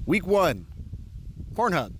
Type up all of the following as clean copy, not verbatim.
Week 1, Pornhub.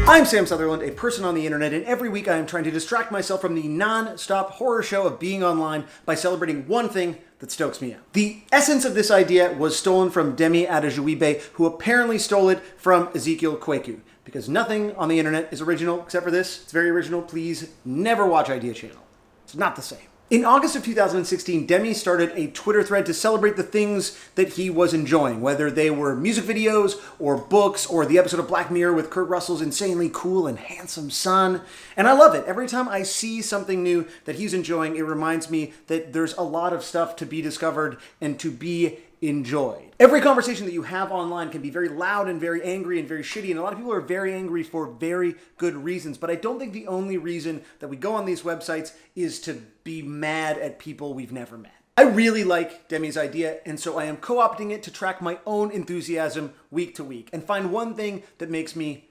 I'm Sam Sutherland, a person on the internet, and every week I am trying to distract myself from the non-stop horror show of being online by celebrating one thing that stokes me out. The essence of this idea was stolen from Demi Adejuibe, who apparently stole it from Ezekiel Kweku. Because nothing on the internet is original except for this. It's very original. Please never watch Idea Channel. It's not the same. In August of 2016, Demi started a Twitter thread to celebrate the things that he was enjoying, whether they were music videos or books or the episode of Black Mirror with Kurt Russell's insanely cool and handsome son. And I love it. Every time I see something new that he's enjoying, it reminds me that there's a lot of stuff to be discovered and to be enjoyed. Every conversation that you have online can be very loud and very angry and very shitty, and a lot of people are very angry for very good reasons, but I don't think the only reason that we go on these websites is to be mad at people we've never met. I really like Demi's idea, and so I am co-opting it to track my own enthusiasm week to week and find one thing that makes me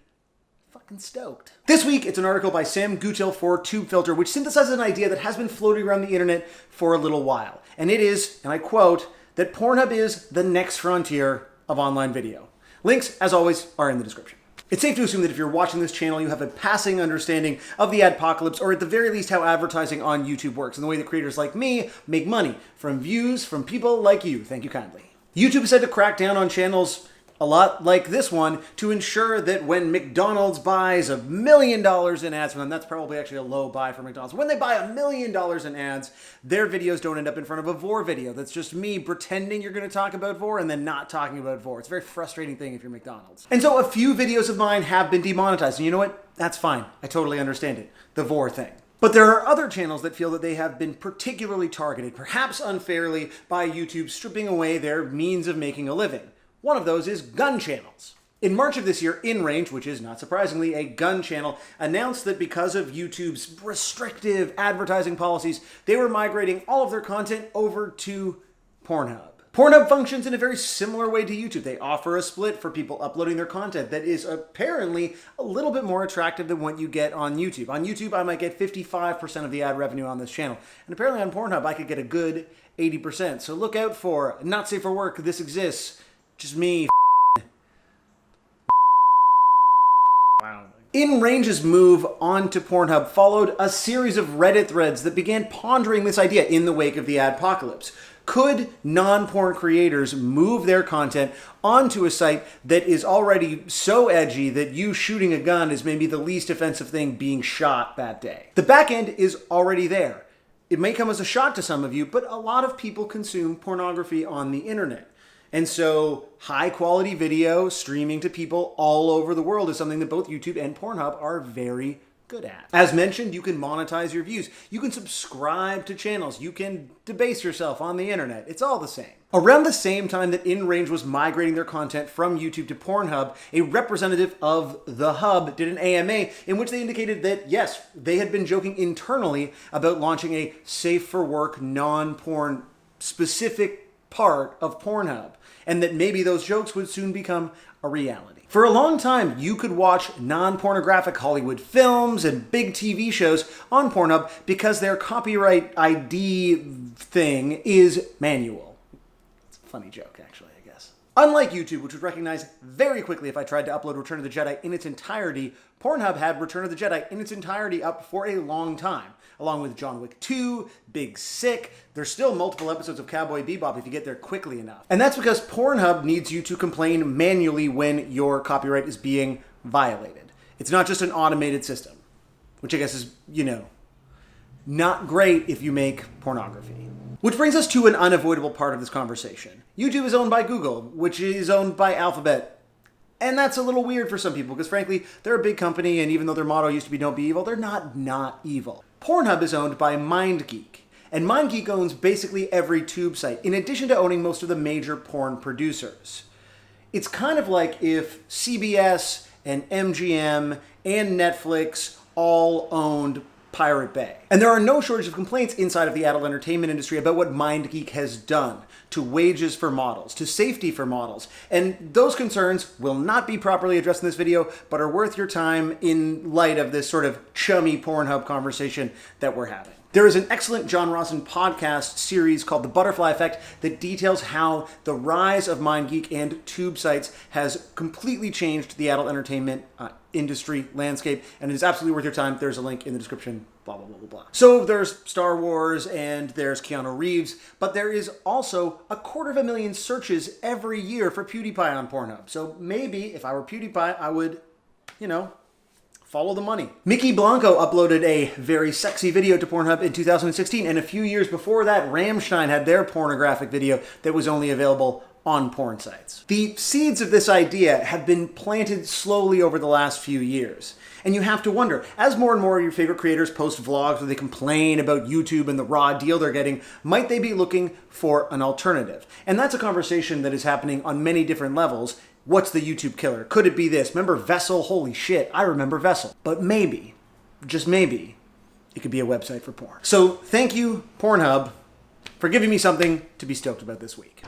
fucking stoked. This week, it's an article by Sam Gutil for TubeFilter, which synthesizes an idea that has been floating around the internet for a little while, and it is, and I quote, that Pornhub is the next frontier of online video. Links, as always, are in the description. It's safe to assume that if you're watching this channel, you have a passing understanding of the adpocalypse, or at the very least how advertising on YouTube works, and the way that creators like me make money from views from people like you. Thank you kindly. YouTube has had to crack down on channels a lot like this one to ensure that when McDonald's buys $1 million in ads from them, that's probably actually a low buy for McDonald's. When they buy $1 million in ads, their videos don't end up in front of a vor video. That's just me pretending you're going to talk about vor and then not talking about vor. It's a very frustrating thing if you're McDonald's. And so a few videos of mine have been demonetized. And you know what? That's fine. I totally understand it. The vor thing. But there are other channels that feel that they have been particularly targeted, perhaps unfairly, by YouTube stripping away their means of making a living. One of those is gun channels. In March of this year, InRange, which is not surprisingly a gun channel, announced that because of YouTube's restrictive advertising policies, they were migrating all of their content over to Pornhub. Pornhub functions in a very similar way to YouTube. They offer a split for people uploading their content that is apparently a little bit more attractive than what you get on YouTube. On YouTube, I might get 55% of the ad revenue on this channel. And apparently on Pornhub, I could get a good 80%. So look out for Not Safe for Work, This Exists. Just me. Wow. InRange's move onto Pornhub followed a series of Reddit threads that began pondering this idea in the wake of the adpocalypse. Could non-porn creators move their content onto a site that is already so edgy that you shooting a gun is maybe the least offensive thing being shot that day? The back end is already there. It may come as a shock to some of you, but a lot of people consume pornography on the internet. And so high quality video streaming to people all over the world is something that both YouTube and Pornhub are very good at. As mentioned, you can monetize your views. You can subscribe to channels. You can debase yourself on the internet. It's all the same. Around the same time that InRange was migrating their content from YouTube to Pornhub, a representative of The Hub did an AMA in which they indicated that, yes, they had been joking internally about launching a safe for work, non-porn specific part of Pornhub, and that maybe those jokes would soon become a reality. For a long time, you could watch non-pornographic Hollywood films and big TV shows on Pornhub because their copyright ID thing is manual. It's a funny joke, actually, I guess. Unlike YouTube, which would recognize very quickly if I tried to upload Return of the Jedi in its entirety, Pornhub had Return of the Jedi in its entirety up for a long time. Along with John Wick 2, Big Sick, there's still multiple episodes of Cowboy Bebop if you get there quickly enough. And that's because Pornhub needs you to complain manually when your copyright is being violated. It's not just an automated system, which I guess is, not great if you make pornography. Which brings us to an unavoidable part of this conversation. YouTube is owned by Google, which is owned by Alphabet. And that's a little weird for some people because frankly, they're a big company and even though their motto used to be don't be evil, they're not evil. Pornhub is owned by MindGeek. And MindGeek owns basically every tube site, in addition to owning most of the major porn producers. It's kind of like if CBS and MGM and Netflix all owned Pirate Bay. And there are no shortage of complaints inside of the adult entertainment industry about what MindGeek has done to wages for models, to safety for models. And those concerns will not be properly addressed in this video, but are worth your time in light of this sort of chummy Pornhub conversation that we're having. There is an excellent John Rawson podcast series called The Butterfly Effect that details how the rise of MindGeek and tube sites has completely changed the adult entertainment industry landscape, and it is absolutely worth your time. There's a link in the description, blah, blah, blah, blah, blah. So there's Star Wars and there's Keanu Reeves, but there is also 250,000 searches every year for PewDiePie on Pornhub. So maybe if I were PewDiePie, I would, follow the money. Mickey Blanco uploaded a very sexy video to Pornhub in 2016, and a few years before that, Rammstein had their pornographic video that was only available on porn sites. The seeds of this idea have been planted slowly over the last few years. And you have to wonder, as more and more of your favorite creators post vlogs where they complain about YouTube and the raw deal they're getting, might they be looking for an alternative? And that's a conversation that is happening on many different levels. What's the YouTube killer? Could it be this? Remember Vessel? Holy shit, I remember Vessel. But maybe, just maybe, it could be a website for porn. So thank you, Pornhub, for giving me something to be stoked about this week.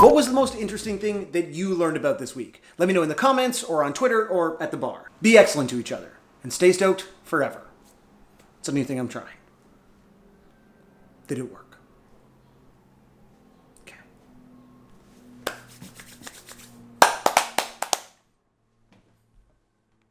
What was the most interesting thing that you learned about this week? Let me know in the comments or on Twitter or at the bar. Be excellent to each other and stay stoked forever. It's a new thing I'm trying. Did it work?